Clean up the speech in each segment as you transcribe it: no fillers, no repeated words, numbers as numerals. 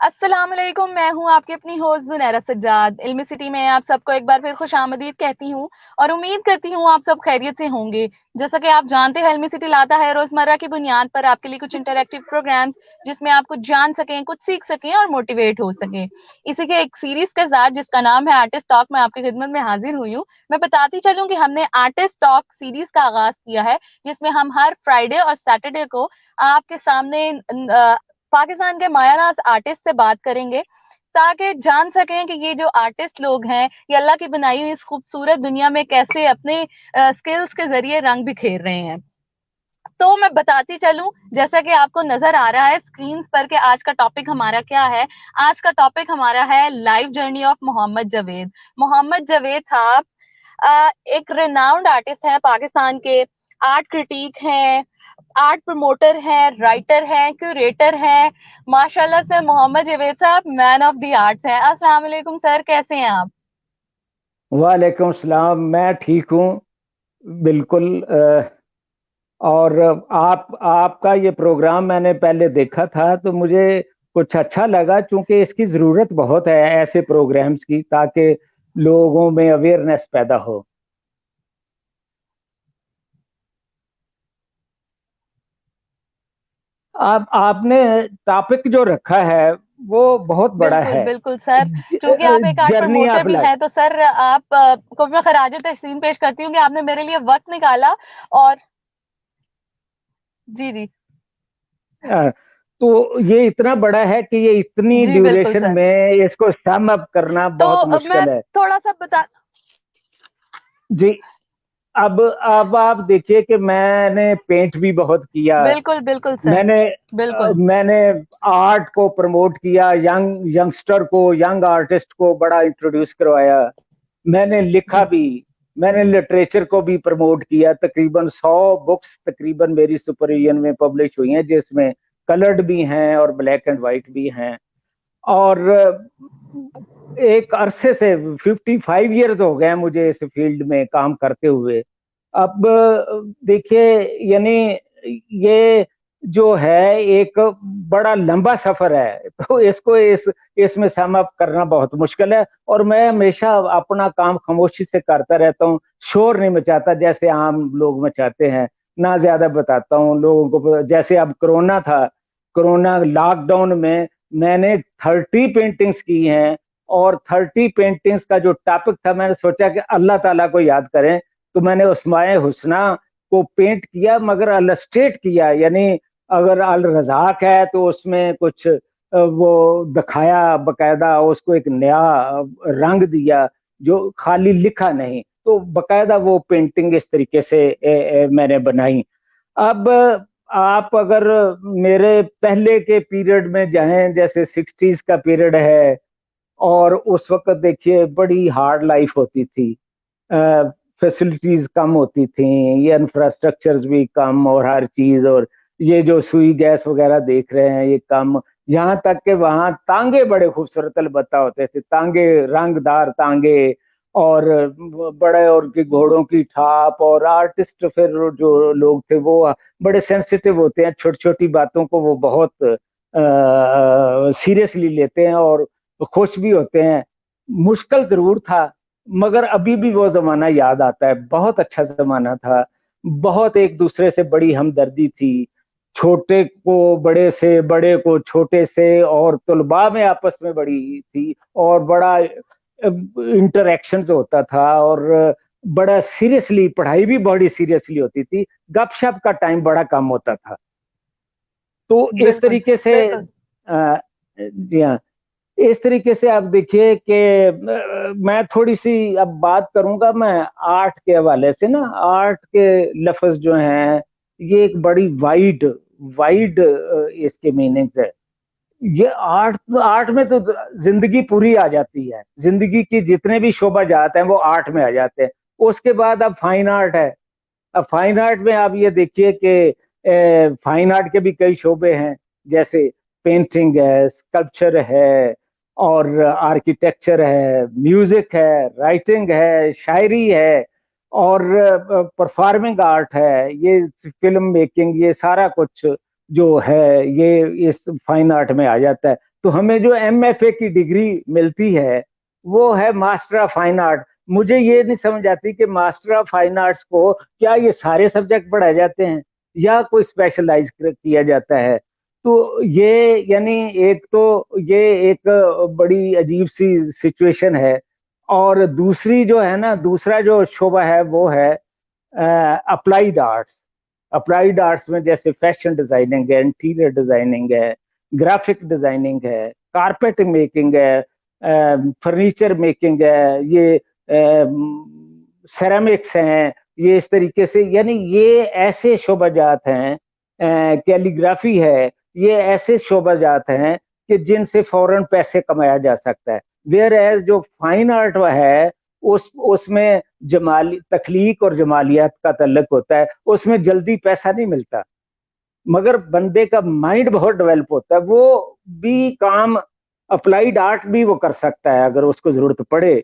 अस्सलाम वालेकुम। मैं हूँ आपकी अपनी होस्ट जुनैरा सज्जाद। इल्मी सिटी में आप सबको एक बार फिर खुशामदीद कहती हूँ और उम्मीद करती हूँ आप सब खैरियत से होंगे। जैसा कि आप जानते हैं, इल्मी सिटी लाता है रोजमर्रा की बुनियाद पर आपके लिए कुछ इंटरैक्टिव प्रोग्राम्स, जिसमें आप कुछ जान सकें, कुछ सीख सकें और मोटिवेट हो सकें। इसी के एक सीरीज के साथ जिसका नाम है आर्टिस्ट टॉक, मैं आपकी खिदमत में हाजिर हुई हूँ। मैं बताती चलूँ कि हमने आर्टिस्ट टॉक सीरीज का आगाज किया है, जिसमें हम हर फ्राइडे और सैटरडे को आपके सामने पाकिस्तान के मायानाज आर्टिस्ट से बात करेंगे, ताकि जान सकें कि ये जो आर्टिस्ट लोग हैं, ये अल्लाह की बनाई हुई इस खूबसूरत दुनिया में कैसे अपने स्किल्स के जरिए रंग बिखेर रहे हैं। तो मैं बताती चलूं, जैसा कि आपको नजर आ रहा है स्क्रीन पर कि आज का टॉपिक हमारा क्या है। आज का टॉपिक हमारा है life journey of Mohammad Javed. Mohammad Javed साहब एक रिनाउंड आर्टिस्ट है पाकिस्तान के। आर्ट क्रिटिक हैं, आर्ट प्रमोटर है, राइटर है, क्यूरेटर है। माशाल्लाह से मोहम्मद जावेद साहब मैन ऑफ द आर्ट्स हैं। अस्सलाम वालेकुम सर, कैसे हैं आप? वालेकुम सलाम। मैं ठीक हूँ, बिल्कुल। और आपका ये प्रोग्राम मैंने पहले देखा था तो मुझे कुछ अच्छा लगा, क्योंकि इसकी ज़रूरत बहुत है ऐसे प्रोग्राम्स की, ताकि लोगों में अवेयरनेस पैदा हो। आप आपने टॉपिक जो रखा है वो बहुत बड़ा बिल्कुल है। बिल्कुल सर। चूंकि आप एक आर्ट जर्नी प्रमोटर ऑफ भी लाइफ। हैं, तो सर आप को मैं खराज तहसीन पेश करती हूँ कि आपने मेरे लिए वक्त निकाला। और जी जी। तो ये इतना बड़ा है कि ये इतनी जी बिल्कुल ड्यूरेशन सर। में इसको सम अप करना तो बहुत मैं मुश्किल है। थोड़ा सा बता। जी। अब आप देखिए कि मैंने पेंट भी बहुत किया। बिल्कुल बिल्कुल सर। मैंने बिल्कुल। मैंने आर्ट को प्रमोट किया, यंगस्टर को, यंग आर्टिस्ट को बड़ा इंट्रोड्यूस करवाया। मैंने लिखा जी भी। मैंने लिटरेचर को भी प्रमोट किया। तकरीबन 100 बुक्स तकरीबन मेरी सुपरविजन में पब्लिश हुई हैं, जिसमें कलर्ड भी हैं और ब्लैक एंड वाइट भी हैं। और एक अरसे से 55 इयर्स हो गए हैं मुझे इस फील्ड में काम करते हुए। अब देखिए, यानी ये जो है एक बड़ा लंबा सफर है, तो इसको इसमें सम अप करना बहुत मुश्किल है। और मैं हमेशा अपना काम खामोशी से करता रहता हूँ, शोर नहीं मचाता जैसे आम लोग मचाते हैं। ना ज्यादा बताता हूँ लोगों को। जैसे अब कोरोना था, कोरोना लॉकडाउन में मैंने 30 पेंटिंग्स की हैं। और 30 पेंटिंग्स का जो टॉपिक था, मैंने सोचा कि अल्लाह ताला को याद करें, तो मैंने उस्माए हुस्ना को पेंट किया, मगर अल्लस्ट्रेट किया। यानी अगर अल रजाक है तो उसमें कुछ वो दिखाया, बकायदा उसको एक नया रंग दिया, जो खाली लिखा नहीं। तो बकायदा वो पेंटिंग इस तरीके से मैंने बनाई। अब आप अगर मेरे पहले के पीरियड में जाएं, जैसे 60s का पीरियड है, और उस वक्त देखिए बड़ी हार्ड लाइफ होती थी। फैसिलिटीज कम होती थी, ये इंफ्रास्ट्रक्चर्स भी कम, और हर चीज। और ये जो सुई गैस वगैरह देख रहे हैं ये कम। यहाँ तक कि वहाँ तांगे बड़े खूबसूरत अलबत्ता होते थे, तांगे, रंगदार तांगे। और बड़े, और की घोड़ों की छाप। और आर्टिस्ट फिर जो लोग थे वो बड़े सेंसिटिव होते हैं, छोटी छोटी बातों को वो बहुत सीरियसली लेते हैं और खुश भी होते हैं। मुश्किल जरूर था, मगर अभी भी वो जमाना याद आता है। बहुत अच्छा जमाना था। बहुत एक दूसरे से बड़ी हमदर्दी थी, छोटे को बड़े से, बड़े को छोटे से, और तुलबा में आपस में बड़ी थी। और बड़ा इंटरेक्शन होता था। और बड़ा सीरियसली, पढ़ाई भी बड़ी सीरियसली होती थी। गपशप का टाइम बड़ा कम होता था। तो इस बिल्कुल तरीके से बिल्कुल। जी हाँ, इस तरीके से आप देखिए कि मैं थोड़ी सी अब बात करूंगा मैं आर्ट के हवाले से ना। आर्ट के लफ्ज जो हैं, ये एक बड़ी वाइड वाइड इसके मीनिंग्स है। ये आर्ट आर्ट में तो जिंदगी पूरी आ जाती है। जिंदगी की जितने भी शोबा जाते हैं वो आर्ट में आ जाते हैं। उसके बाद अब फाइन आर्ट है। अब फाइन आर्ट में आप ये देखिए कि फाइन आर्ट के भी कई शोबे हैं, जैसे पेंटिंग है, स्कल्पचर है, और आर्किटेक्चर है, म्यूजिक है, राइटिंग है, शायरी है, और परफॉर्मिंग आर्ट है, ये फिल्म मेकिंग, ये सारा कुछ जो है ये इस फाइन आर्ट में आ जाता है। तो हमें जो MFA की डिग्री मिलती है वो है मास्टर ऑफ फाइन आर्ट। मुझे ये नहीं समझ आती कि मास्टर ऑफ फाइन आर्ट्स को क्या ये सारे सब्जेक्ट पढ़ाए जाते हैं या कोई स्पेशलाइज किया जाता है। तो ये यानी एक तो ये एक बड़ी अजीब सी सिचुएशन है। और दूसरी जो है ना, दूसरा जो शोबा है वो है अप्लाइड आर्ट्स। अप्लाइड आर्ट्स में जैसे फैशन डिजाइनिंग है, इंटीरियर डिजाइनिंग है, ग्राफिक डिजाइनिंग है, कारपेट मेकिंग है, फर्नीचर मेकिंग है, ये सेरामिक्स हैं, ये इस तरीके से, यानी ये ऐसे शोबाजात हैं, कैलीग्राफी है, ये ऐसे शोबाजात हैं कि जिनसे फौरन पैसे कमाया जा सकता है। वेयर एज जो फाइन आर्ट है उसमें जमाली तखलीक और जमालियात का तल्लक होता है, उसमें जल्दी पैसा नहीं मिलता, मगर बंदे का माइंड बहुत डेवलप होता है, वो भी काम अप्लाइड आर्ट भी वो कर सकता है, अगर उसको जरूरत पड़े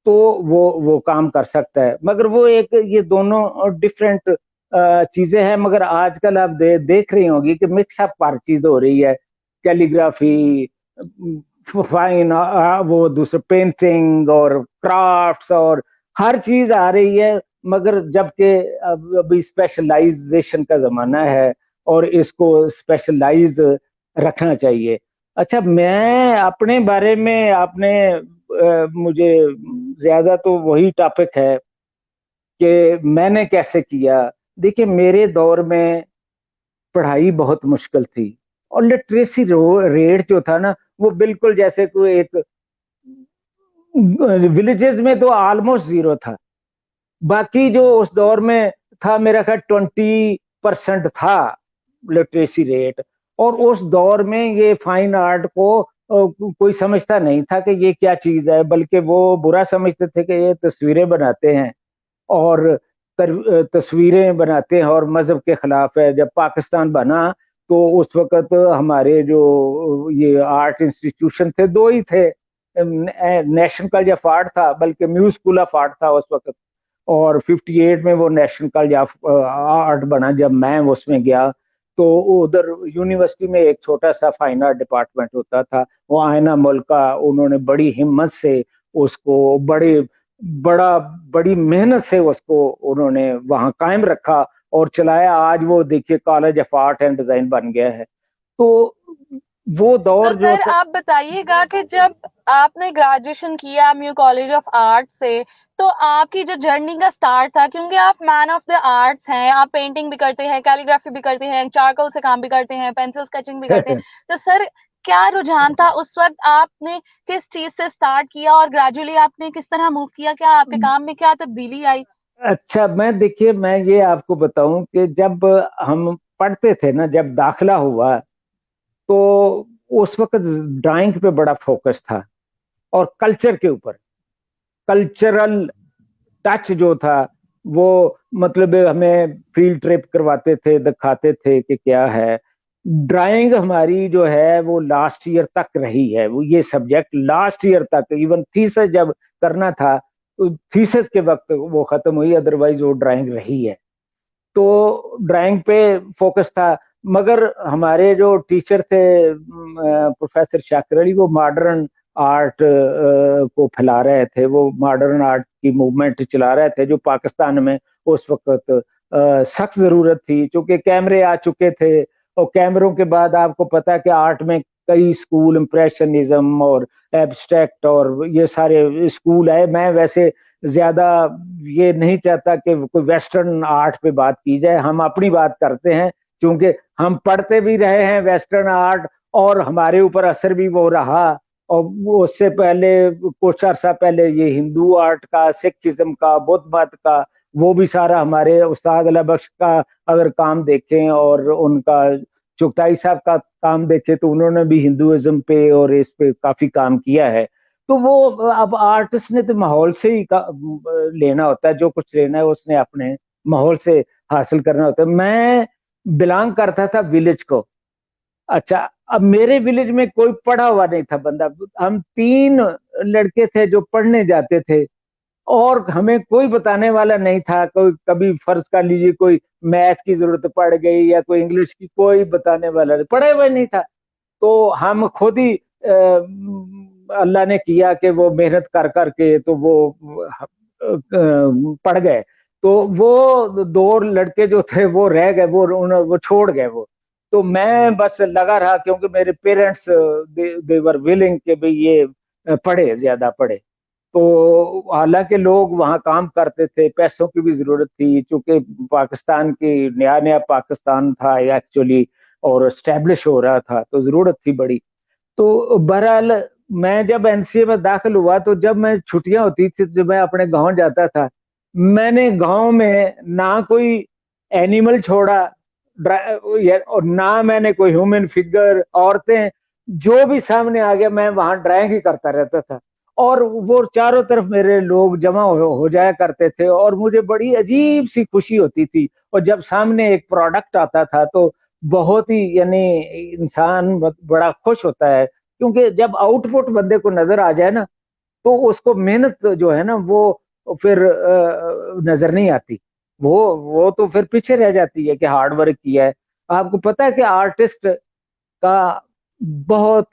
तो वो काम कर सकता है। मगर वो एक, ये दोनों डिफरेंट चीजें हैं। मगर आजकल आप देख रही होंगी कि मिक्स अप हर चीज हो रही है, कैलीग्राफी, फाइन, वो दूसरे पेंटिंग और क्राफ्ट्स और हर चीज आ रही है। मगर जबकि अभी स्पेशलाइजेशन का जमाना है और इसको स्पेशलाइज रखना चाहिए। अच्छा, मैं अपने बारे में, आपने मुझे ज्यादा तो वही टॉपिक है कि मैंने कैसे किया। देखिए, मेरे दौर में पढ़ाई बहुत मुश्किल थी और लिटरेसी रेट जो था ना, वो बिल्कुल जैसे कोई एक, विलेजेस में तो ऑलमोस्ट जीरो था। बाकी जो उस दौर में था, मेरा ख्याल 20% था लिटरेसी रेट। और उस दौर में ये फाइन आर्ट को कोई समझता नहीं था कि ये क्या चीज है, बल्कि वो बुरा समझते थे कि ये तस्वीरें बनाते हैं और तस्वीरें बनाते हैं और मजहब के खिलाफ है। जब पाकिस्तान बना तो उस वक्त हमारे जो ये आर्ट इंस्टीट्यूशन थे, दो ही थे, नेशनल कॉलेज ऑफ आर्ट था, बल्कि म्यूज स्कूल ऑफ आर्ट था उस वक्त, और 58 में वो नेशनल कॉलेज ऑफ आर्ट बना जब मैं उसमें गया। तो उधर यूनिवर्सिटी में एक छोटा सा फाइन आर्ट डिपार्टमेंट होता था। वो आयना मुल्का, उन्होंने बड़ी हिम्मत से उसको, बड़ा बड़ी मेहनत से उसको उन्होंने वहां कायम रखा और चलाया। आज वो देखिए college of art and design बन गया है। तो वो तो दौर जो सर आप बताइएगा कि जब आपने ग्रेजुएशन किया म्यू कॉलेज ऑफ आर्ट से, तो आपकी जो जर्नी का स्टार्ट था, क्योंकि आप मैन ऑफ द आर्ट्स हैं, आप पेंटिंग भी करते हैं, कैलीग्राफी भी करते हैं, चारकोल से काम भी करते हैं, पेंसिल स्केचिंग भी करते हैं, तो सर क्या रुझान था उस वक्त? आपने किस चीज से स्टार्ट किया और ग्रेजुअली आपने किस तरह मूव किया? क्या आपके काम में क्या तब्दीली आई? अच्छा, मैं देखिए, मैं ये आपको बताऊं कि जब हम पढ़ते थे ना, जब दाखिला हुआ तो उस वक्त ड्राइंग पे बड़ा फोकस था और कल्चर के ऊपर, कल्चरल टच जो था वो, मतलब हमें फील्ड ट्रिप करवाते थे, दिखाते थे कि क्या है। ड्राइंग हमारी जो है वो लास्ट ईयर तक रही है, वो ये सब्जेक्ट लास्ट ईयर तक, इवन थीसिस जब करना था तो थीसिस के वक्त वो खत्म हुई, अदरवाइज वो ड्राइंग रही है। तो ड्राइंग पे फोकस था। मगर हमारे जो टीचर थे प्रोफेसर शाकिर अली, वो मॉडर्न आर्ट को फैला रहे थे, वो मॉडर्न आर्ट की मूवमेंट चला रहे थे जो पाकिस्तान में उस वक्त सख्त जरूरत थी, क्योंकि कैमरे आ चुके थे। और कैमरों के बाद आपको पता है कि आर्ट में कई स्कूल, इम्प्रेशनिज्म और एब्स्ट्रैक्ट और ये सारे स्कूल आए। मैं वैसे ज्यादा ये नहीं चाहता कि कोई वेस्टर्न आर्ट पे बात की जाए, हम अपनी बात करते हैं, क्योंकि हम पढ़ते भी रहे हैं वेस्टर्न आर्ट और हमारे ऊपर असर भी वो रहा। और वो उससे पहले, कुछ अर्सा पहले, ये हिंदू आर्ट का, सिखिज्म का, बुद्ध मत का, वो भी सारा हमारे उस्ताद अला बख्श का अगर काम देखें और उनका चुगताई साहब का काम देखें तो उन्होंने भी हिंदुइज्म पे और इस पे काफी काम किया है। तो वो, अब आर्टिस्ट ने तो माहौल से ही लेना होता है, जो कुछ लेना है उसने अपने माहौल से हासिल करना होता है। मैं बिलोंग करता था विलेज को। अच्छा, अब मेरे विलेज में कोई पढ़ा हुआ नहीं था बंदा, हम 3 लड़के थे जो पढ़ने जाते थे और हमें कोई बताने वाला नहीं था। कोई कभी फर्ज कर लीजिए कोई मैथ की जरूरत पड़ गई या कोई इंग्लिश की, कोई बताने वाला नहीं, पढ़े हुए नहीं था। तो हम खुद ही अल्लाह ने किया कि वो मेहनत कर करके तो वो पढ़ गए, तो वो दो लड़के जो थे वो रह गए, वो छोड़ गए वो। तो मैं बस लगा रहा, क्योंकि मेरे पेरेंट्स दे वर विलिंग कि भाई ये पढ़े, ज्यादा पढ़े। तो हालांकि लोग वहाँ काम करते थे, पैसों की भी जरूरत थी, चूंकि पाकिस्तान की नया नया पाकिस्तान था एक्चुअली, और स्टैब्लिश हो रहा था, तो जरूरत थी बड़ी। तो बहरहाल मैं जब एनसीए में दाखिल हुआ, तो जब मैं छुट्टियां होती थी, जब मैं अपने गांव जाता था, मैंने गांव में ना कोई एनिमल छोड़ा, और ना मैंने कोई ह्यूमन फिगर, औरतें, जो भी सामने आ गया मैं वहां ड्राइंग ही करता रहता था। और वो चारों तरफ मेरे लोग जमा हो जाया करते थे, और मुझे बड़ी अजीब सी खुशी होती थी। और जब सामने एक प्रोडक्ट आता था तो बहुत ही, यानी इंसान बड़ा खुश होता है, क्योंकि जब आउटपुट बंदे को नजर आ जाए ना, तो उसको मेहनत जो है ना वो फिर नजर नहीं आती। वो तो फिर पीछे रह जाती है कि हार्ड वर्क किया है। आपको पता है कि आर्टिस्ट का बहुत,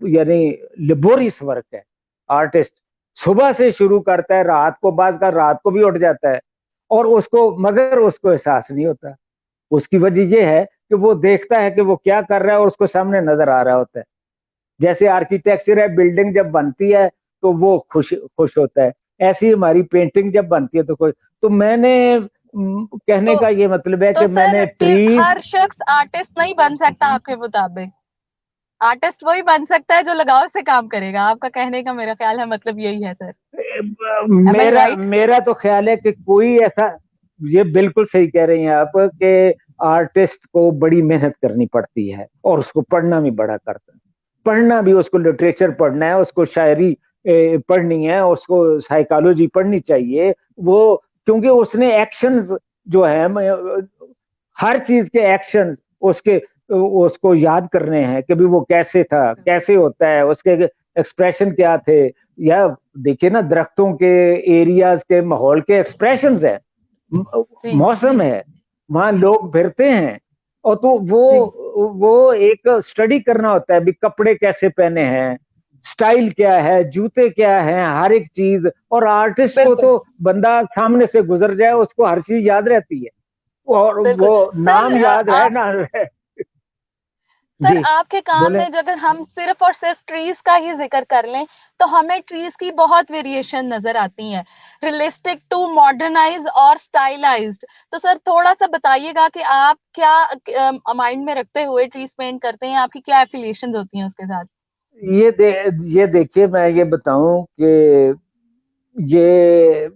यानी लेबोरियस वर्क है। आर्टिस्ट सुबह से शुरू करता है, रात को, बाज का रात को भी उठ जाता है, और उसको, मगर उसको एहसास नहीं होता। उसकी वजह यह है कि वो देखता है कि वो क्या कर रहा है, और उसको सामने नजर आ रहा होता है। जैसे आर्किटेक्चर है, बिल्डिंग जब बनती है तो वो खुश खुश होता है, ऐसी ही हमारी पेंटिंग जब बनती है तो खुश। तो मैंने कहने तो का ये मतलब है तो कि सर मैंने ट्रीज। हर शख्स आर्टिस्ट नहीं बन सकता आपके मुताबिक। आर्टिस्ट वही बन सकता है जो लगाव से काम करेगा। आपका कहने का मेरा ख्याल है मतलब यही है सर। एम आई मेरा राइट? मेरा तो ख्याल है कि कोई ऐसा, ये बिल्कुल सही कह रही हैं आप, कि आर्टिस्ट को बड़ी मेहनत करनी पड़ती है, और उसको पढ़ना भी बड़ा करता है। पढ़ना भी, उसको लिटरेचर पढ़ना है, उसको शायरी पढ़नी है, उसको साइकोलॉजी पढ़नी चाहिए। वो, क्योंकि उसने एक्शंस जो है, हर चीज के एक्शंस उसके, उसको याद करने हैं कि भी वो कैसे था, कैसे होता है, उसके एक्सप्रेशन क्या थे। या देखिए ना, दरख्तों के एरियाज के माहौल के एक्सप्रेशंस है, जी मौसम जी है, वहां लोग फिरते हैं, और तो जी। वो एक स्टडी करना होता है भी, कपड़े कैसे पहने हैं, स्टाइल क्या है, जूते क्या हैं, हर एक चीज। और आर्टिस्ट को बिल्कुल तो बंदा सामने से गुजर जाए, उसको हर चीज याद रहती है, और बिल्कुल वो सर। नाम याद रहे आप ना रहे। सर जी आपके काम बोले। में जो अगर हम सिर्फ और सिर्फ ट्रीज का ही जिक्र कर लें तो हमें ट्रीज की बहुत वेरिएशन नजर आती हैं, रियलिस्टिक टू मॉडर्नाइज और स्टाइलाइज्ड। तो सर थोड़ा सा बताइएगा कि आप क्या माइंड में रखते हुए ट्रीज पेंट करते हैं, आपकी क्या एफिलिएशंस होती हैं उसके साथ। ये दे ये देखिए, मैं ये बताऊं कि ये,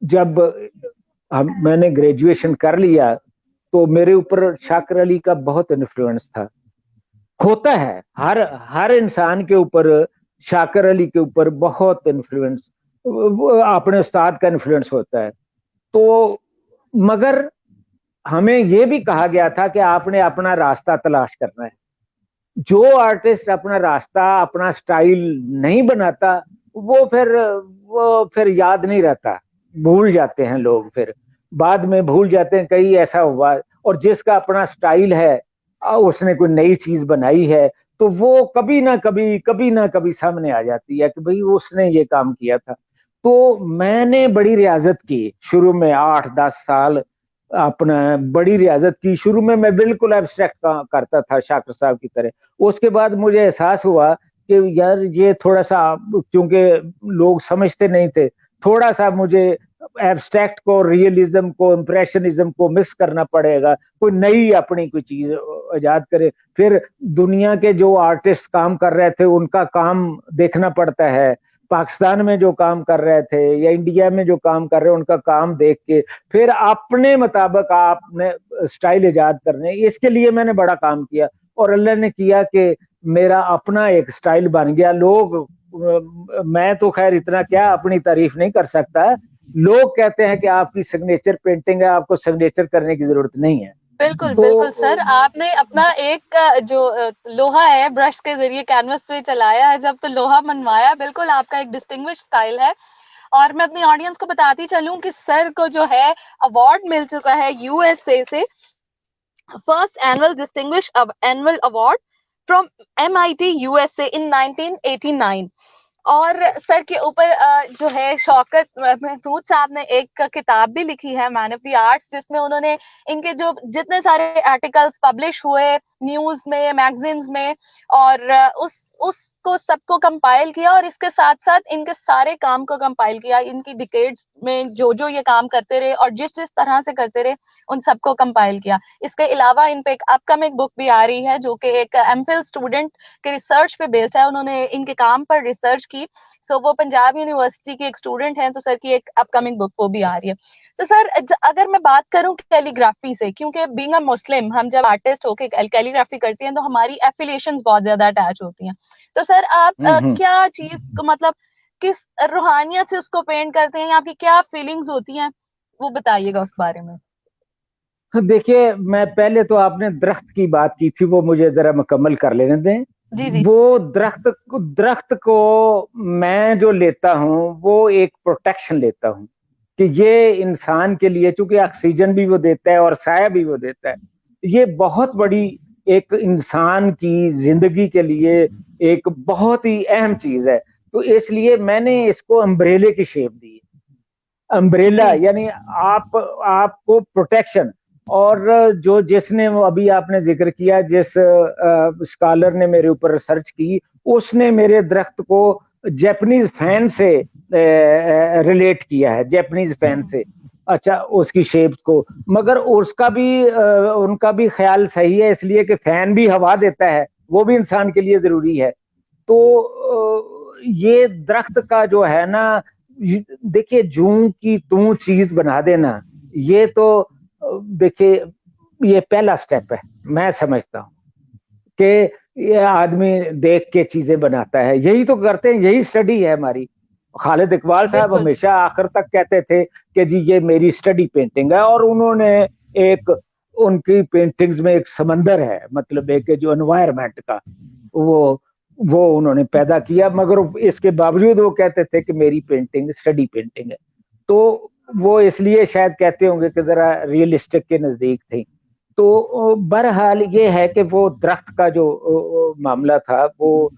जब मैंने ग्रेजुएशन कर लिया, तो मेरे ऊपर शाकिर अली का बहुत इन्फ्लुएंस था। होता है हर हर इंसान के ऊपर, शाकिर अली के ऊपर बहुत इन्फ्लुएंस, अपने उस्ताद का इन्फ्लुएंस होता है। तो मगर हमें यह भी कहा गया था कि आपने अपना रास्ता तलाश करना है। जो आर्टिस्ट अपना रास्ता, अपना स्टाइल नहीं बनाता, वो फिर याद नहीं रहता, भूल जाते हैं लोग, फिर बाद में भूल जाते हैं, कहीं ऐसा हुआ। और जिसका अपना स्टाइल है, उसने कोई नई चीज बनाई है, तो वो कभी ना कभी सामने आ जाती है कि भाई उसने ये काम किया था। तो मैंने बड़ी रियाजत की शुरू में, 8-10 साल अपना बड़ी रियाजत की। शुरू में मैं बिल्कुल एब्स्ट्रैक्ट करता था, शाकिर साहब की तरह। उसके बाद मुझे एहसास हुआ कि यार ये थोड़ा सा, क्योंकि लोग समझते नहीं थे, थोड़ा सा मुझे एब्स्ट्रैक्ट को, रियलिज्म को, इम्प्रेशनिज्म को मिक्स करना पड़ेगा, कोई नई अपनी कोई चीज इजाद करे। फिर दुनिया के जो आर्टिस्ट काम कर रहे थे उनका काम देखना पड़ता है, पाकिस्तान में जो काम कर रहे थे या इंडिया में जो काम कर रहे हैं उनका काम देख के फिर अपने मुताबिक आपने स्टाइल इजाद करने। इसके लिए मैंने बड़ा काम किया, और अल्लाह ने किया कि मेरा अपना एक स्टाइल बन गया। मैं तो खैर इतना क्या अपनी तारीफ नहीं कर सकता, लोग कहते हैं कि आपकी सिग्नेचर पेंटिंग है, आपको सिग्नेचर करने की जरूरत नहीं है। बिल्कुल तो बिल्कुल सर, आपने अपना एक लोहा है ब्रश के जरिए कैनवस पे चलाया है जब, तो लोहा मनवाया, बिल्कुल आपका एक डिस्टिंग्विश स्टाइल है। और मैं अपनी ऑडियंस को बताती चलूं कि सर को जो है अवार्ड मिल चुका है यूएसए से, first annual distinguish annual award from MIT USA इन 1989। और सर के ऊपर जो है शौकत महमूद साहब ने एक किताब भी लिखी है, मैन ऑफ द आर्ट्स, जिसमें उन्होंने इनके जो जितने सारे आर्टिकल्स पब्लिश हुए न्यूज में, मैगजीन्स में, और उसको सबको कंपाइल किया, और इसके साथ साथ इनके सारे काम को कंपाइल किया, इनकी डिकेड्स में जो जो ये काम करते रहे और जिस जिस तरह से करते रहे उन सबको कंपाइल किया। इसके अलावा इन पे एक अपकमिंग बुक भी आ रही है जो कि एक MPhil स्टूडेंट के रिसर्च पे बेस्ड है, उन्होंने इनके काम पर रिसर्च की। सो वो पंजाब यूनिवर्सिटी के एक स्टूडेंट हैं, तो सर की एक अपकमिंग बुक वो भी आ रही है। तो सर अगर मैं बात करूं कैलीग्राफी से, क्योंकि बीइंग अ मुस्लिम हम जब आर्टिस्ट होके कैलीग्राफी करते हैं तो हमारी एफिलिएशंस बहुत ज्यादा अटैच होती हैं। तो सर आप क्या चीज को मतलब किस रूहानियत से उसको पेंट करते हैं, आपकी क्या फीलिंग्स होती हैं, वो बताइएगा उस बारे में। देखिए, मैं पहले तो आपने दरख्त की बात की थी, वो मुझे जरा मुकम्मल कर लेने दें। जी जी। वो दरख्त को मैं जो लेता हूँ वो एक प्रोटेक्शन लेता हूँ कि ये इंसान के लिए, चूंकि ऑक्सीजन भी वो देता है और साया भी वो देता है, ये बहुत बड़ी एक इंसान की जिंदगी के लिए एक बहुत ही अहम चीज है। तो इसलिए मैंने इसको अम्ब्रेले की शेप दी है। अम्ब्रेला जी यानी आपको प्रोटेक्शन। और जो जिसने वो अभी आपने जिक्र किया, जिस स्कॉलर ने मेरे ऊपर रिसर्च की, उसने मेरे दरख्त को जापानीज फैन से रिलेट किया है, जापानीज फैन से। अच्छा, उसकी शेप को, मगर उसका भी उनका भी ख्याल सही है, इसलिए कि फैन भी हवा देता है, वो भी इंसान के लिए जरूरी है। तो ये दरख्त का जो है ना, देखिए, जूं की तू चीज बना देना, ये तो देखिए, ये पहला स्टेप है। मैं समझता हूँ कि ये आदमी देख के चीजें बनाता है, यही तो करते हैं, यही स्टडी है हमारी। खालिद इकबाल साहब बिल्कुल। हमेशा आखिर तक कहते थे कि जी ये मेरी स्टडी पेंटिंग है, और उन्होंने एक, उनकी पेंटिंग्स में एक समंदर है, मतलब एक जो एनवायरमेंट का वो वो उन्होंने पैदा किया, मगर इसके बावजूद वो कहते थे कि मेरी पेंटिंग स्टडी पेंटिंग है। तो वो इसलिए शायद कहते होंगे कि जरा रियलिस्टिक के नजदीक थी। तो बहरहाल ये है कि वो दरख्त का जो मामला था वो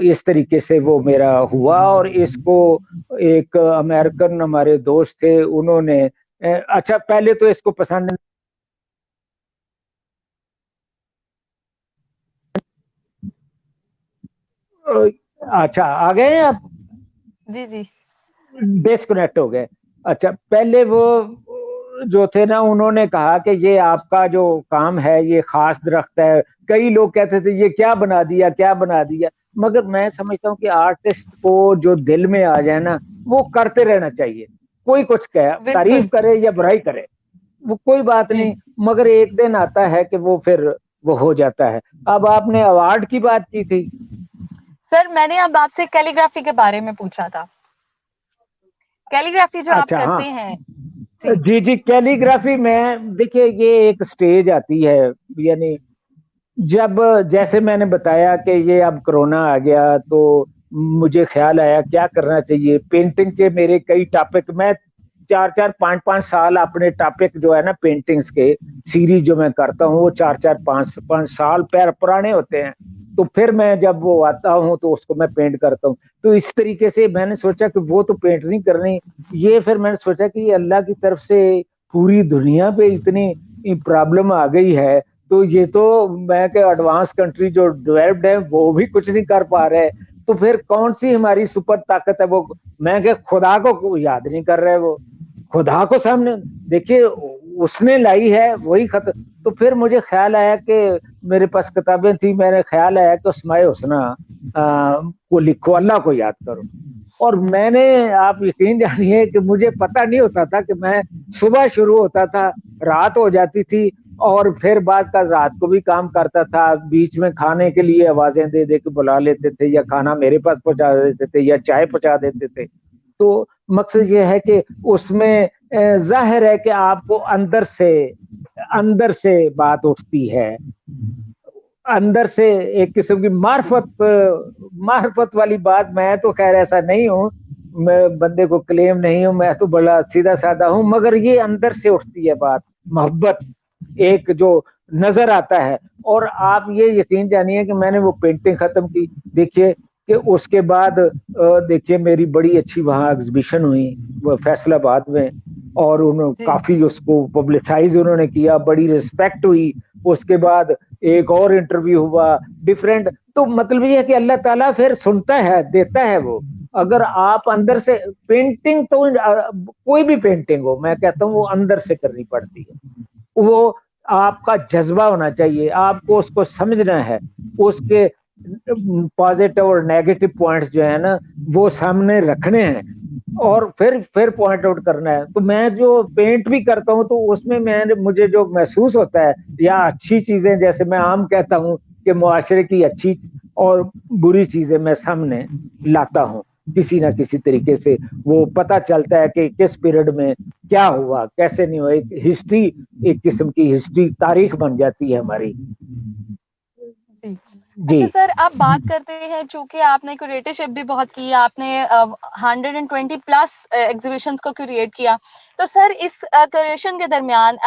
इस तरीके से वो मेरा हुआ, और इसको एक अमेरिकन हमारे दोस्त थे, उन्होंने अच्छा, पहले तो इसको पसंद, अच्छा आ गए हैं आप, जी जी। डिस्कनेक्ट हो गए। अच्छा, पहले वो जो थे ना, उन्होंने कहा कि ये आपका जो काम है ये खास दरख्त है। कई लोग कहते थे ये क्या बना दिया, क्या बना दिया। मगर मैं समझता हूँ कि आर्टिस्ट को जो दिल में आ जाए ना, वो करते रहना चाहिए। कोई कुछ कहे, तारीफ बिल्कुल। करे या बुराई करे, वो कोई बात जी नहीं, मगर एक दिन आता है कि वो फिर वो हो जाता है। अब आपने अवार्ड की बात की थी। सर, मैंने अब आपसे कैलीग्राफी के बारे में पूछा था, कैलीग्राफी जो आप अच्छा, हाँ, करते हैं। जी जी जी, कैलीग्राफी में देखिए, ये एक स्टेज आती है, यानी जब, जैसे मैंने बताया कि ये अब कोरोना आ गया, तो मुझे ख्याल आया क्या करना चाहिए। पेंटिंग के मेरे कई टॉपिक, मैं 4-4 5-5 साल अपने टॉपिक जो है ना पेंटिंग्स के सीरीज जो मैं करता हूँ, वो 4-4 5-5 साल पुराने होते हैं। तो फिर मैं जब वो आता हूँ तो उसको मैं पेंट करता हूँ। तो इस तरीके से मैंने सोचा कि वो तो पेंट नहीं करनी, ये फिर मैंने सोचा कि अल्लाह की तरफ से पूरी दुनिया पे इतनी प्रॉब्लम आ गई है, तो ये तो मैं के एडवांस कंट्री जो डेवलप्ड है वो भी कुछ नहीं कर पा रहे, तो फिर कौन सी हमारी सुपर ताकत है वो। मैं के खुदा को याद नहीं कर रहे, वो खुदा को सामने देखिए, उसने लाई है वही खत। तो फिर मुझे ख्याल आया कि मेरे पास किताबें थी, मैंने ख्याल आया कि उसमाए हुस्ना को लिखो, अल्लाह को याद करो। और मैंने, आप यकीन जानिए कि मुझे पता नहीं होता था कि मैं, सुबह शुरू होता था, रात हो जाती थी, और फिर बाद का रात को भी काम करता था। बीच में खाने के लिए आवाजें दे दे के बुला लेते थे, या खाना मेरे पास पहुंचा देते थे, या चाय पहुंचा देते थे। तो मकसद ये है कि उसमें जाहिर है कि आपको अंदर से बात उठती है, अंदर से एक किस्म की मार्फत वाली बात। मैं तो खैर ऐसा नहीं हूं, मैं बंदे को क्लेम नहीं हूं, मैं तो बड़ा सीधा साधा हूं, मगर ये अंदर से उठती है बात, मोहब्बत एक जो नजर आता है। और आप ये यकीन जानिए कि मैंने वो पेंटिंग खत्म की, देखिए कि उसके बाद देखिए मेरी बड़ी अच्छी वहाँ एग्जीबिशन हुई वो फैसलाबाद में, और उन्होंने जी काफी उसको पब्लिसाइज उन्होंने किया, बड़ी रिस्पेक्ट हुई। उसके बाद एक और इंटरव्यू हुआ डिफरेंट। तो मतलब ये है कि अल्लाह ताला फिर सुनता है, देता है वो। अगर आप अंदर से पेंटिंग, तो कोई भी पेंटिंग हो, मैं कहता हूँ वो अंदर से करनी पड़ती है। वो आपका जज्बा होना चाहिए, आपको उसको समझना है, उसके पॉजिटिव और नेगेटिव पॉइंट्स जो है ना वो सामने रखने हैं, और फिर पॉइंट आउट करना है। तो मैं जो पेंट भी करता हूँ तो उसमें मुझे जो महसूस होता है, या अच्छी चीजें, जैसे मैं आम कहता हूँ कि मुआशरे की अच्छी और बुरी चीजें मैं सामने लाता हूँ, किसी ना किसी तरीके से वो पता चलता है कि किस पीरियड में क्या हुआ, कैसे नहीं हुआ। एक हिस्ट्री, एक किस्म की हिस्ट्री, तारीख बन जाती है हमारी। जी। जी अच्छा सर, आप बात करते हैं, चूँकि आपने क्यूरेटरशिप भी बहुत की, आपने 120 प्लस एग्ज़िबिशंस को क्यूरेट किया। तो सर इस क्यूरेशन के दरमियान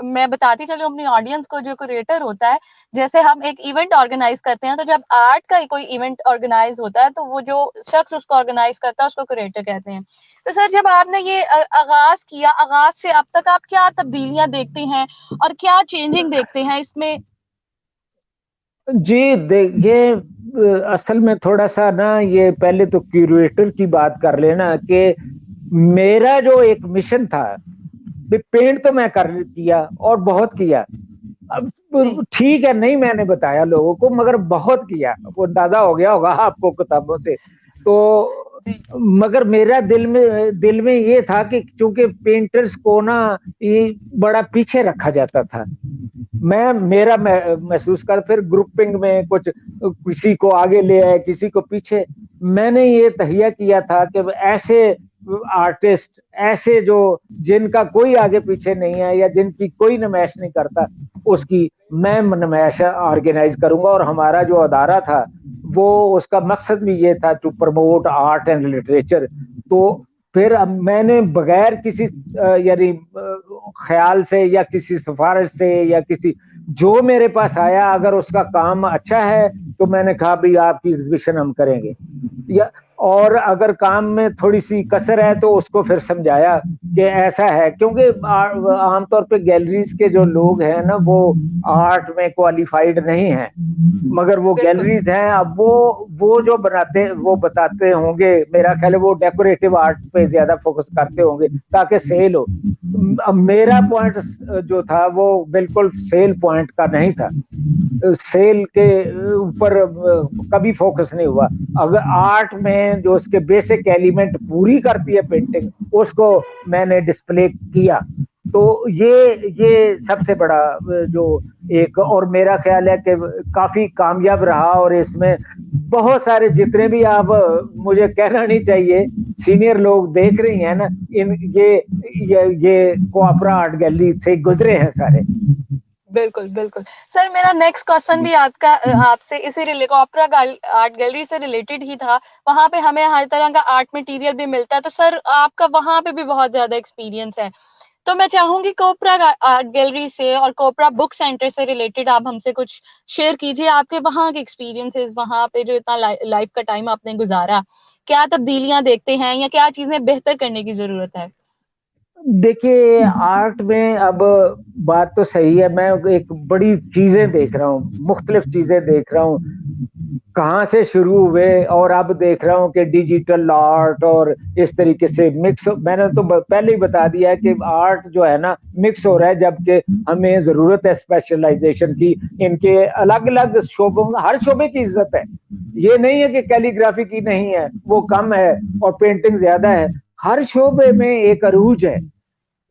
मैं बताती चलूँ अपनी ऑडियंस को, जो क्यूरेटर होता है, जैसे हम एक इवेंट ऑर्गेनाइज़ करते हैं, तो जब आर्ट का कोई इवेंट ऑर्गेनाइज़ होता है, तो वो जो शख्स उसको ऑर्गेनाइज़ करता है, उसको क्यूरेटर कहते हैं। तो सर जब आपने ये आगाज़ किया, आगाज़ से अब तक आप क्या तब्दीलियाँ देखते हैं और क्या चेंजिंग देखते हैं इसमें? जी, देखिए असल में थोड़ा सा ना, ये पहले तो क्यूरेटर की बात कर लेना कि मेरा जो एक मिशन था, पेंट तो मैं कर किया और बहुत किया। जी, अब ठीक है, नहीं मैंने बताया लोगों को, मगर बहुत किया, वो अंदाजा हो गया होगा आपको किताबों से। तो जी, मगर मेरा दिल में ये था कि चूंकि पेंटर्स को ना ये बड़ा पीछे रखा जाता था, मेरा महसूस कर, फिर ग्रुपिंग में कुछ किसी को आगे ले आए, किसी को पीछे। मैंने ये तहिया किया था कि ऐसे आर्टिस्ट, ऐसे जो जिनका कोई आगे पीछे नहीं है या जिनकी कोई नुमाइश नहीं करता, उसकी मैं नुमाइश ऑर्गेनाइज करूंगा। और हमारा जो अदारा था वो, उसका मकसद भी ये था to promote art and literature. तो फिर अब मैंने बगैर किसी यानी ख्याल से या किसी सिफारिश से या किसी, जो मेरे पास आया, अगर उसका काम अच्छा है तो मैंने कहा भाई आपकी एग्जीबिशन हम करेंगे, या और अगर काम में थोड़ी सी कसर है तो उसको फिर समझाया कि ऐसा है। क्योंकि आमतौर पे गैलरीज के जो लोग हैं ना वो आर्ट में क्वालिफाइड नहीं हैं, मगर वो बिल्कुल। गैलरीज हैं। अब वो जो बनाते, वो बताते होंगे, मेरा ख्याल है वो डेकोरेटिव आर्ट पे ज्यादा फोकस करते होंगे ताकि सेल हो। अब मेरा पॉइंट जो था वो बिल्कुल सेल पॉइंट का नहीं था, सेल के ऊपर कभी फोकस नहीं हुआ। अगर आर्ट में जो उसके बेसिक एलिमेंट पूरी करती है पेंटिंग, उसको मैंने डिस्प्ले किया। तो ये सबसे बड़ा जो एक, और मेरा ख्याल है कि काफी कामयाब रहा। और इसमें बहुत सारे, जितने भी आप, मुझे कहना नहीं चाहिए, सीनियर लोग देख रही हैं ना, इन ये कोऑपरा आर्ट गैलरी से गुजरे हैं सारे। बिल्कुल, बिल्कुल। सर मेरा नेक्स्ट क्वेश्चन भी आपका आपसे इसी ओपेरा आर्ट गैलरी से रिलेटेड ही था। वहाँ पे हमें हर तरह का आर्ट मटेरियल भी मिलता है, तो सर आपका वहाँ पे भी बहुत ज़्यादा एक्सपीरियंस है। तो मैं चाहूँगी कोपरा आर्ट गैलरी से और कोपरा बुक सेंटर से रिलेटेड आप हमसे कुछ शेयर कीजिए, आपके वहाँ के एक्सपीरियंसेस, वहाँ पे जो इतना लाइफ का टाइम आपने गुज़ारा, क्या तब्दीलियाँ देखते हैं या क्या चीज़ें बेहतर करने की ज़रूरत है? देखिए आर्ट में अब बात तो सही है, मैं एक बड़ी चीजें देख रहा हूँ, मुख्तलिफ चीजें देख रहा हूँ, कहाँ से शुरू हुए और अब देख रहा हूँ कि डिजिटल आर्ट और इस तरीके से मिक्स। मैंने तो पहले ही बता दिया है कि आर्ट जो है ना मिक्स हो रहा है, जबकि हमें जरूरत है स्पेशलाइजेशन की। इनके अलग अलग शोबों, हर शोबे की इज्जत है, ये नहीं है कि कैलीग्राफी की नहीं है, वो कम है और पेंटिंग ज्यादा है। हर शोबे में एक अरूज है,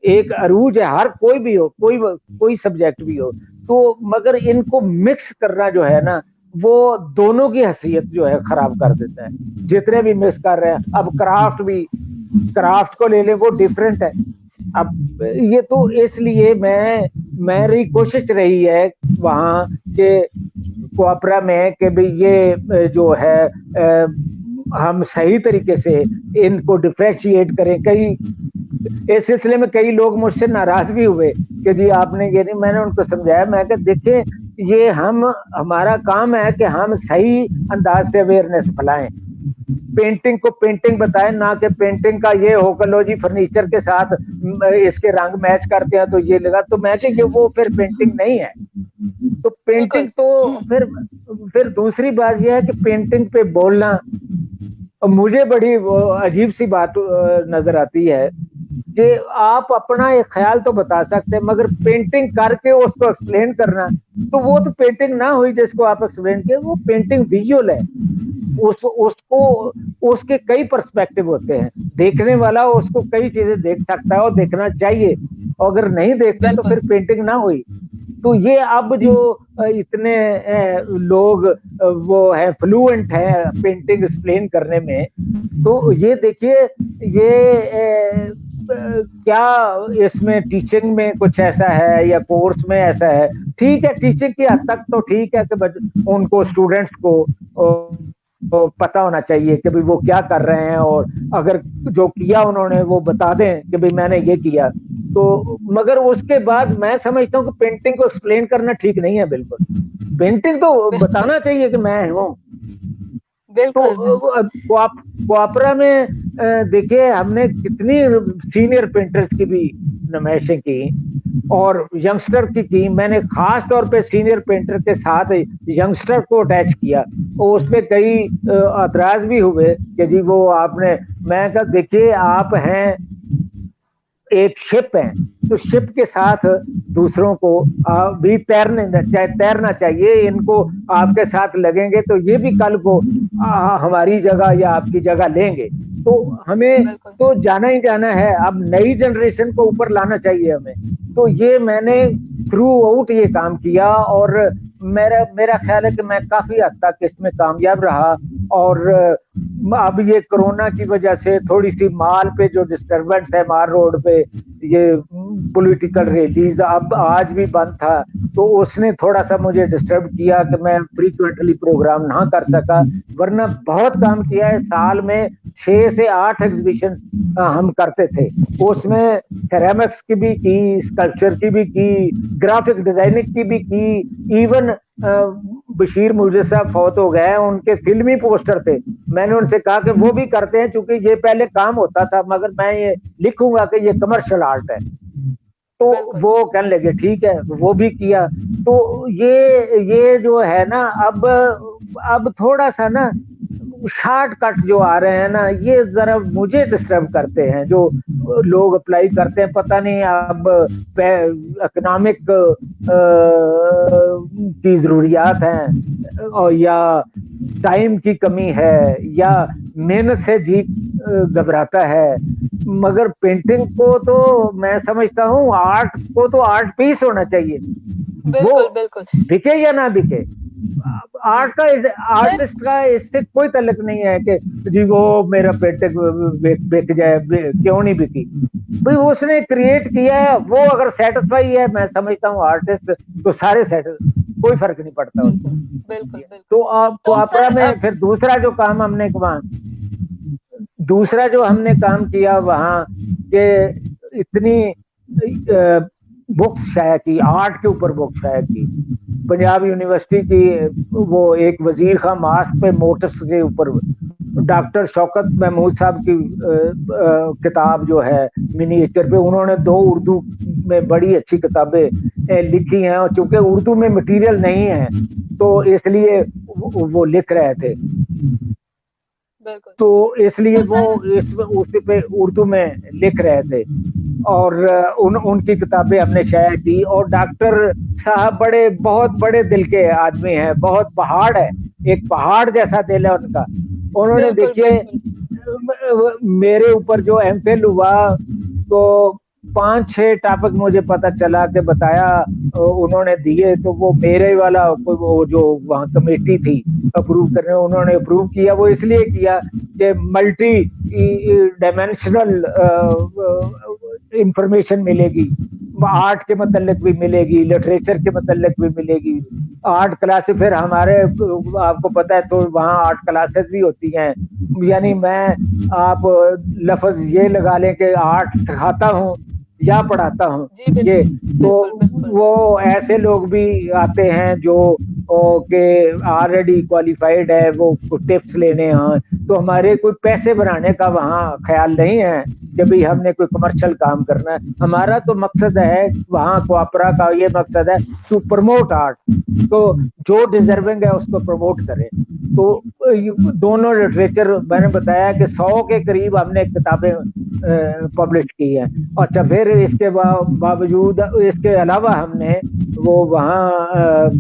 एक अरूज है, हर कोई भी हो, कोई सब्जेक्ट भी हो। तो मगर इनको मिक्स करना जो है ना, वो दोनों की हैसियत जो है खराब कर देता है, जितने भी मिक्स कर रहे हैं। अब क्राफ्ट भी, क्राफ्ट को ले ले, वो डिफरेंट है। अब ये तो इसलिए मेरी कोशिश रही है वहां के कोपरा में कि भाई ये जो है हम सही तरीके से इनको डिफ्रेंशिएट करें। कई इस सिलसिले में कई लोग मुझसे नाराज भी हुए कि जी आपने ये नहीं, मैंने उनको समझाया, मैं कहा देखिए ये हमारा काम है कि हम सही अंदाज से अवेयरनेस फैलाएं, पेंटिंग को पेंटिंग बताएं, ना कि पेंटिंग का ये हो लो जी फर्नीचर के साथ इसके रंग मैच करते हैं तो ये लगा, तो मैं कि वो फिर पेंटिंग नहीं है। तो पेंटिंग तो फिर दूसरी बात यह है कि पेंटिंग पे बोलना मुझे बड़ी अजीब सी बात नजर आती है कि आप अपना एक ख्याल तो बता सकते हैं, मगर पेंटिंग करके उसको एक्सप्लेन करना, तो वो तो पेंटिंग ना हुई जिसको आप एक्सप्लेन किए, वो पेंटिंग विजुअल है। उसको उसके कई पर्सपेक्टिव होते हैं, देखने वाला उसको कई चीजें देख सकता है और देखना चाहिए, अगर नहीं देखते तो फिर पेंटिंग ना हुई। तो ये अब जो इतने लोग वो है फ्लुएंट है पेंटिंग एक्सप्लेन करने में, तो ये देखिए ये क्या इसमें टीचिंग में कुछ ऐसा है या कोर्स में ऐसा है? ठीक है, टीचिंग की हद तक तो ठीक है कि उनको स्टूडेंट्स को तो पता होना चाहिए कि भाई वो क्या कर रहे हैं, और अगर जो किया उन्होंने वो बता दें कि भाई मैंने ये किया, तो मगर उसके बाद मैं समझता हूँ कि पेंटिंग को एक्सप्लेन करना ठीक नहीं है बिल्कुल। पेंटिंग तो बताना चाहिए कि मैं हूँ। तो क्वापरा में देखिए हमने कितनी सीनियर पेंटर्स की भी नुमाइशें की और यंगस्टर की मैंने खास तौर पे सीनियर पेंटर के साथ यंगस्टर को अटैच किया, और उसपे कई एतराज भी हुए कि जी वो आपने, मैं कहा देखिए आप हैं एक शिप है, तो शिप के साथ दूसरों को भी तैरना चाहिए, इनको आपके साथ लगेंगे तो ये भी कल को हमारी जगह या आपकी जगह लेंगे, तो हमें तो जाना ही जाना है, अब नई जनरेशन को ऊपर लाना चाहिए हमें। तो ये मैंने थ्रू आउट ये काम किया, और मेरा ख्याल है कि मैं काफी हद तक इसमें कामयाब रहा। और अब ये कोरोना की वजह से थोड़ी सी माल पे जो डिस्टरबेंस है, माल रोड पे ये पॉलिटिकल रैलीज अब आज भी बंद था, तो उसने थोड़ा सा मुझे डिस्टर्ब किया कि मैं फ्रीक्वेंटली प्रोग्राम ना कर सका, वरना बहुत काम किया है। साल में 6 से 8 एग्जीबिशन हम करते थे, उसमें सेरेमिक्स की भी की, स्कल्पचर की भी की, ग्राफिक डिजाइनिंग की भी की, इवन बशीर मुर्जे साहब फौत हो गए, उनके फिल्मी पोस्टर थे, मैंने उनसे कहा कि वो भी करते हैं, क्योंकि ये पहले काम होता था मगर मैं ये लिखूंगा कि ये कमर्शियल आर्ट है, तो वो कहने लगे ठीक है, वो भी किया। तो ये जो है ना, अब थोड़ा सा ना शॉर्टकट जो आ रहे हैं ना, ये जरा मुझे डिस्टर्ब करते हैं, जो लोग अप्लाई करते हैं, पता नहीं अब इकोनॉमिक की जरूरियात हैं, और या टाइम की कमी है, या मेहनत से जी घबराता है, मगर पेंटिंग को तो मैं समझता हूँ आर्ट को तो आर्ट पीस होना चाहिए, वो बिके या ना बिके, आर्ट का आर्टिस्ट का इससे कोई ताल्लुक नहीं है कि जी वो मेरा पेंटिंग बिक जाए, क्यों नहीं बिकी, भाई उसने क्रिएट किया है, वो अगर सेटिस्फाई है, मैं समझता हूँ आर्टिस्ट तो सारे कोई फर्क नहीं पड़ता उसको। बिल्कुल। तो आप क्वापरा में फिर दूसरा जो काम हमने किया वहां के इतनी बुक्स शाया की, आर्ट के ऊपर बुक्स शाया की, पंजाब यूनिवर्सिटी की वो एक वजीर खां मास्क पे मोटिव्स के ऊपर डॉक्टर शौकत महमूद साहब की किताब जो है मिनिएचर पे, उन्होंने 2 उर्दू में बड़ी अच्छी किताबें लिखी हैं, और चूंकि उर्दू में मटेरियल नहीं है तो इसलिए वो लिख रहे थे, तो इसलिए वो उस पे उर्दू में लिख रहे थे, और उनकी किताबें हमने शाया की। और डॉक्टर साहब बहुत बड़े दिल के आदमी हैं, बहुत पहाड़ है, एक पहाड़ जैसा दिल है उनका। उन्होंने देखिए मेरे ऊपर जो एमफिल हुआ तो 5-6 टॉपिक मुझे पता चला कि बताया उन्होंने दिए, तो वो मेरे वाला वो जो वहाँ कमेटी थी अप्रूव करने, उन्होंने अप्रूव किया, वो इसलिए किया कि मल्टी डायमेंशनल इंफॉर्मेशन मिलेगी, आर्ट के मतलब भी मिलेगी, लिटरेचर के मतलब भी मिलेगी, आर्ट क्लासेस, फिर हमारे आपको पता है तो वहाँ आर्ट क्लासेस भी होती हैं, यानी मैं आप लफ्ज ये लगा लें कि आर्ट सिखाता हूँ, या पढ़ाता हूँ। जी ये बिल्कुल तो बिल्कुल। वो ऐसे लोग भी आते हैं जो के ऑलरेडी क्वालिफाइड है, वो टिप्स लेने हैं, तो हमारे कोई पैसे बनाने का वहाँ ख्याल नहीं है कि भाई हमने कोई कमर्शियल काम करना है। हमारा तो मकसद है वहाँ क्वापरा का ये मकसद है टू प्रमोट आर्ट, तो जो डिजर्विंग है उसको प्रमोट करें। तो दोनों लिटरेचर मैंने बताया कि 100 के करीब हमने किताबें पब्लिश की है। अच्छा, फिर इसके बावजूद इसके अलावा हमने वो वहाँ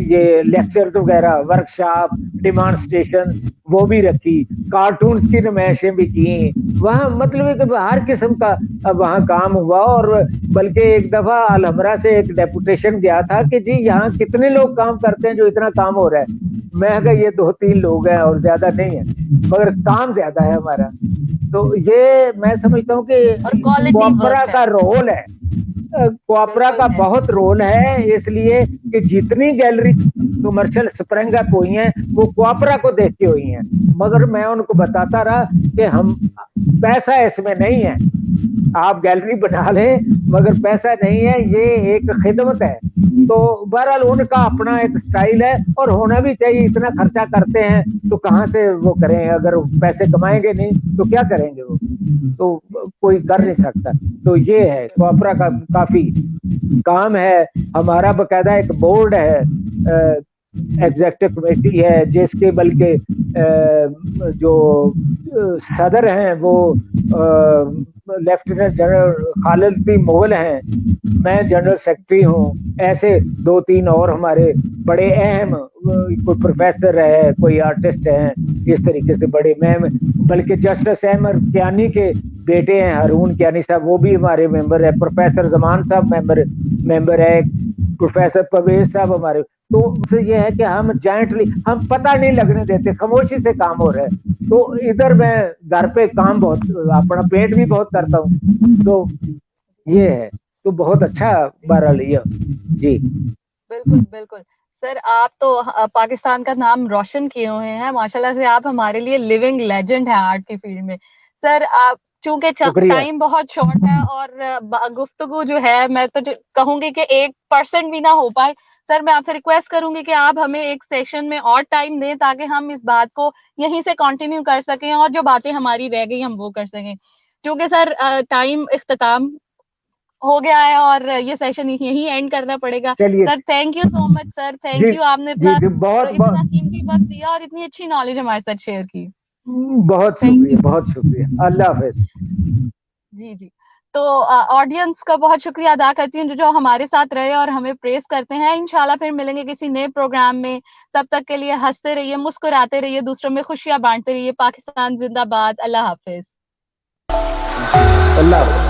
ये लेक्चर वगैरह, वर्कशॉप, डिमॉन्स्ट्रेशन वो भी रखी, कार्टून्स की नुमाइशें भी की वहाँ, मतलब कि हर किस्म का वहाँ काम हुआ। और बल्कि एक दफा अलहमरा से एक डेपुटेशन गया था कि जी यहाँ कितने लोग काम करते हैं जो इतना काम हो रहा है। मैं कहा ये 2-3 लोग हैं और ज्यादा नहीं है, मगर काम ज्यादा है हमारा। तो ये मैं समझता हूँ कि और क्वालिटी क्वापरा वर्क है। का रोल है, क्वापरा बिल्कुल का है। बहुत रोल है, इसलिए कि जितनी गैलरी कमर्शियल स्प्रिंग अप हुई हैं वो क्वापरा को देख के हुई हैं। मगर मैं उनको बताता रहा कि हम पैसा इसमें नहीं है, आप गैलरी बना लें मगर पैसा नहीं है, ये एक खिदमत है। तो बहरहाल उनका अपना एक स्टाइल है और होना भी चाहिए। इतना खर्चा करते हैं तो कहाँ से वो करें, अगर पैसे कमाएंगे नहीं तो क्या करेंगे वो, तो कोई कर नहीं सकता। तो ये है क्वापरा का काफी काम है। हमारा बकायदा एक बोर्ड है, एग्जेक्टिव कमेटी है, जिसके बल्कि जो सदर हैं वो lieutenant general Khalid B Mughal हैं, मैं जनरल सेक्रेटरी हूँ। ऐसे 2-3 और हमारे बड़े अहम, कोई प्रोफेसर है, कोई आर्टिस्ट है, इस तरीके से बड़े मैम, बल्कि जस्टिस अहमद कियानी के बेटे हैं हारून कियानी साहब, वो भी हमारे मेंबर है। प्रोफेसर जमान साहब मेंबर है। प्रोफेसर परवेज साहब हमारे। तो उससे ये है कि हम जॉइंटली, हम पता नहीं लगने देते, खामोशी से काम हो रहा है। तो इधर मैं घर पे काम बहुत, अपना पेंट भी बहुत करता हूँ। तो ये है, तो बहुत अच्छा बहरहाल ये। जी बिल्कुल बिल्कुल। सर आप तो पाकिस्तान का नाम रोशन किए हुए हैं माशाल्लाह से, आप हमारे लिए लिविंग लेजेंड है आर्ट की फील्ड में। सर आप चूंकि शुक्रिया। टाइम बहुत शॉर्ट है और गुफ्तगू जो है मैं तो कहूंगी कि 1% भी ना हो पाए। सर मैं आपसे रिक्वेस्ट करूंगी कि आप हमें एक सेशन में और टाइम दें ताकि हम इस बात को यहीं से कंटिन्यू कर सकें और जो बातें हमारी रह गई हम वो कर सकें। क्योंकि सर टाइम इख्तिताम हो गया है और ये सेशन यहीं एंड करना पड़ेगा। चलिए। Sir thank you so much sir, जी थैंक यू, आपने जी अपना जी, बहुत इतना बहुत कीमती वक्त दिया और इतनी अच्छी नॉलेज हमारे साथ शेयर की। बहुत थैंक शुक्रिया, यू। बहुत शुक्रिया। अल्लाह हाफिज। जी जी। तो ऑडियंस का बहुत शुक्रिया अदा करती हूँ जो हमारे साथ रहे और हमें प्रेस करते हैं। इंशाल्लाह फिर मिलेंगे किसी नए प्रोग्राम में। तब तक के लिए हंसते रहिए, मुस्कुराते रहिए, दूसरों में खुशियां बांटते रहिए। पाकिस्तान जिंदाबाद। अल्लाह हाफिज। अल्लाह हाफिज।